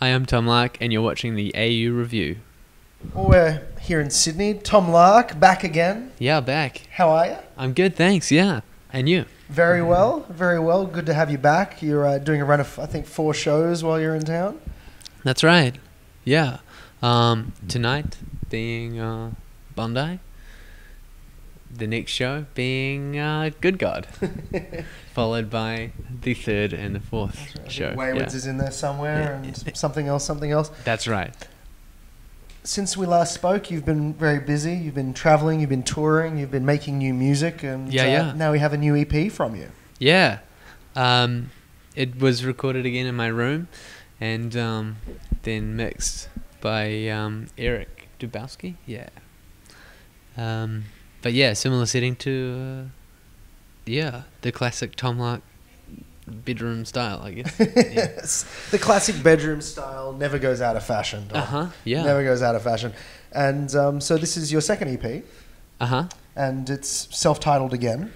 Hi, I'm Tom Lark, and you're watching the AU Review. Well, we're here in Sydney. Tom Lark, back again. Yeah, back. How are you? I'm good, thanks, yeah. And you? Very well, very well. Good to have you back. You're doing a run of, I think, 4 shows while you're in town. That's right, yeah. Tonight being Bondi. The next show being Good God. Followed by the third and the fourth show. Waywards is in there somewhere, and something else. That's right. Since we last spoke, you've been very busy. You've been traveling, you've been touring, you've been making new music, and now we have a new EP from you. Yeah. It was recorded again in my room, and then mixed by Eric Dubowski. Yeah. But yeah, similar setting to the classic Tom Lark bedroom style, I guess. Yes. The classic bedroom style never goes out of fashion. Yeah. Never goes out of fashion. And so this is your second EP. And it's self-titled again.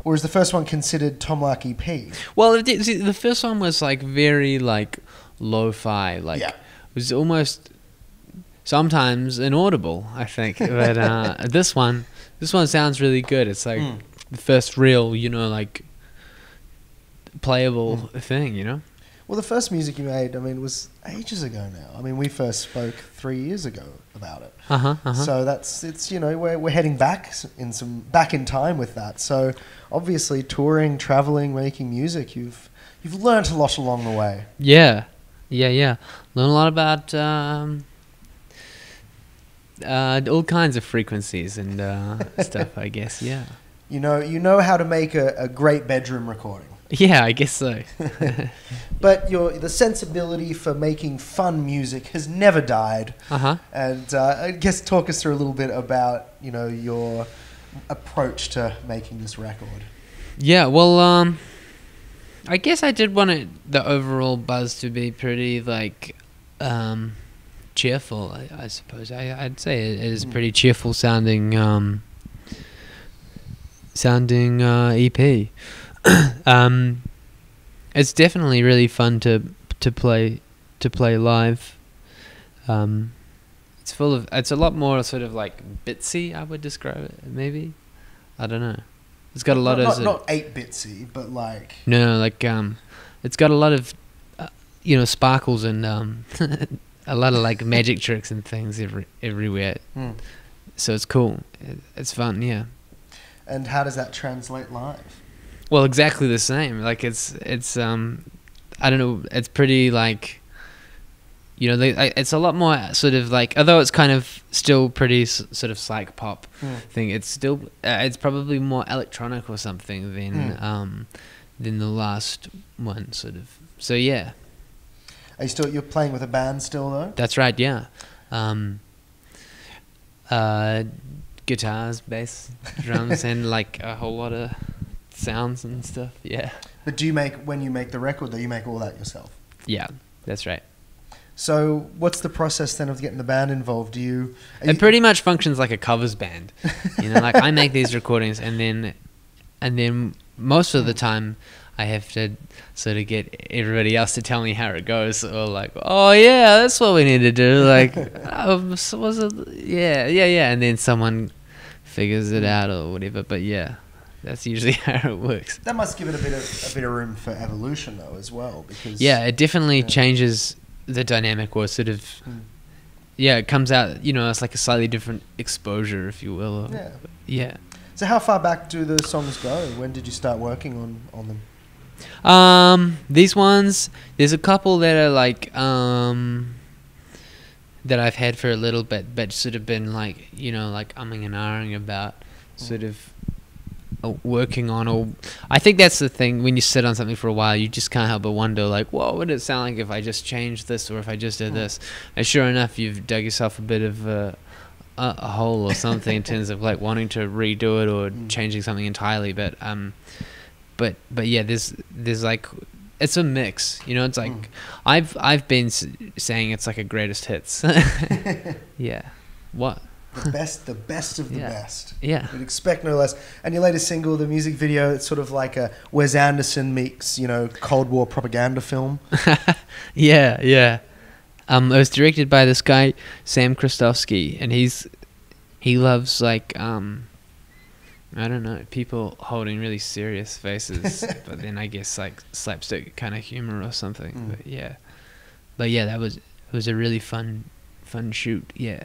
Or is the first one considered Tom Lark EP? Well, the first one was like very like lo-fi, like it was almost sometimes inaudible, I think. But this one sounds really good. It's like the first real, like playable thing, Well, the first music you made, was ages ago now. We first spoke 3 years ago about it. So it's we're heading back in time with that. So obviously, touring, traveling, making music, you've learnt a lot along the way. Yeah. Learn a lot about all kinds of frequencies and stuff, I guess. Yeah. You know how to make a great bedroom recording. Yeah, I guess so. But the sensibility for making fun music has never died. And I guess talk us through a little bit about your approach to making this record. Yeah, well, I guess I did want the overall buzz to be pretty like cheerful. I suppose I'd say it is pretty cheerful sounding EP. It's definitely really fun to play live. It's a lot more sort of like bitsy, I would describe it, maybe. I don't know. It's got a lot of not 8-bitsy, but like it's got a lot of sparkles and a lot of like magic tricks and things everywhere. So it's cool. It's fun, yeah. And how does that translate live? Well, exactly the same. Like it's I don't know. It's pretty like, it's a lot more sort of like, although it's kind of still pretty sort of psych pop thing. It's still it's probably more electronic or something than the last one sort of. So yeah. Are you're playing with a band still though? That's right. Yeah. Guitars, bass, drums, and like a whole lot of sounds and stuff. Yeah. But when you make the record, you make all that yourself? Yeah, that's right. So what's the process then of getting the band involved? It pretty much functions like a covers band. Like I make these recordings, and then most of the time I have to sort of get everybody else to tell me how it goes, or like, oh yeah, that's what we need to do. Like, yeah, and then someone figures it out or whatever. But yeah, that's usually how it works. That must give it a bit of room for evolution though as well, because it definitely changes the dynamic, or sort of it comes out. It's like a slightly different exposure, if you will. Yeah. So how far back do the songs go? When did you start working on them? These ones, there's a couple that are like that I've had for a little bit, but sort of been like like umming and ahhing about, sort of working on. Or I think that's the thing, when you sit on something for a while, you just can't help but wonder, like, what would it sound like if I just changed this, or if I just did this? And sure enough, you've dug yourself a bit of a hole or something in terms of like wanting to redo it or changing something entirely. But yeah, there's like, it's a mix, it's like I've been saying it's like a greatest hits. Yeah. What? The best of the best. Yeah. You'd expect no less. And your latest single, the music video, it's sort of like a Wes Anderson meets, Cold War propaganda film. Yeah. It was directed by this guy Sam Krystowski, and he loves like I don't know, people holding really serious faces, but then I guess like slapstick kind of humor or something. But yeah, it was a really fun shoot. Yeah.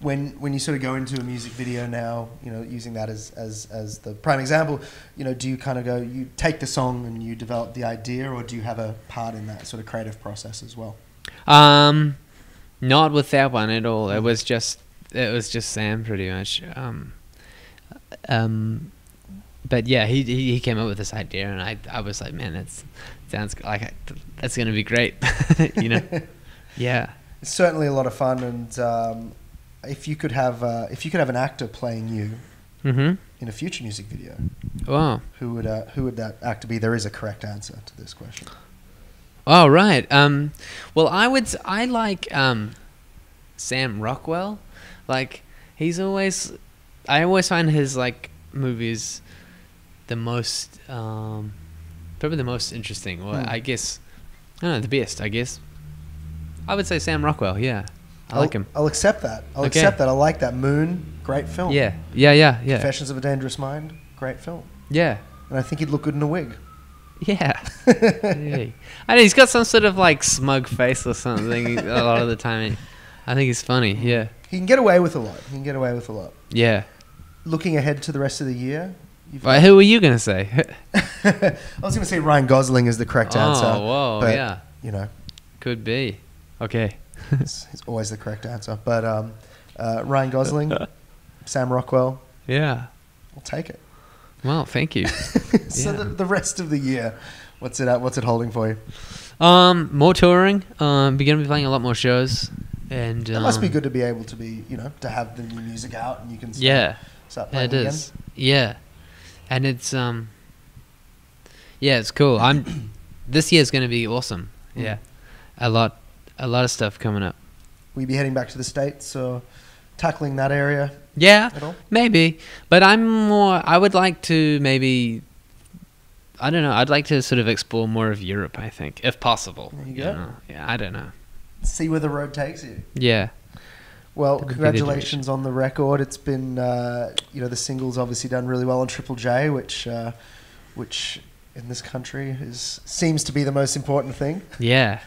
When you sort of go into a music video now, using that as the prime example, do you kind of go, you take the song and you develop the idea, or do you have a part in that sort of creative process as well? Not with that one at all. It was just Sam pretty much. But yeah, he came up with this idea, and I was like, man, that sounds like that's gonna be great, Yeah. It's certainly a lot of fun, and if you could have an actor playing you in a future music video, wow, who would that actor be? There is a correct answer to this question. Oh right. Well, I like Sam Rockwell. Like I always find his like movies the most probably the most interesting. Well, I guess I don't know, the best. I guess I would say Sam Rockwell. Yeah, I like him. I'll accept that. I like that. Moon, great film. Yeah. Confessions of a Dangerous Mind, great film. Yeah. And I think he'd look good in a wig. Yeah. Yeah. I know he's got some sort of like smug face or something a lot of the time. I think he's funny. Yeah. He can get away with a lot. Yeah. Looking ahead to the rest of the year. Who were you going to say? I was going to say Ryan Gosling is the correct answer. Oh, whoa, but, yeah. Could be. Okay. it's always the correct answer. But Ryan Gosling, Sam Rockwell. Yeah. I'll take it. Well, thank you. So the rest of the year, what's it holding for you? More touring. Going to be playing a lot more shows. And it must be good to be able to be, to have the new music out and you can start playing it is. Again. Yeah. And it's it's cool. This year's going to be awesome. Yeah. A lot of stuff coming up. Will you be heading back to the States or tackling that area? Yeah. At all? Maybe. But I would like to maybe I don't know. I'd like to sort of explore more of Europe, I think, if possible. There you go. Yeah, I don't know. See where the road takes you. Yeah. Well, congratulations on the record. It's been, the single's obviously done really well on Triple J, which in this country seems to be the most important thing. Yeah.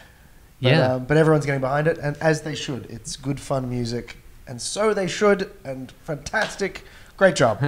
But everyone's getting behind it, and as they should. It's good, fun music, and so they should, and fantastic. Great job.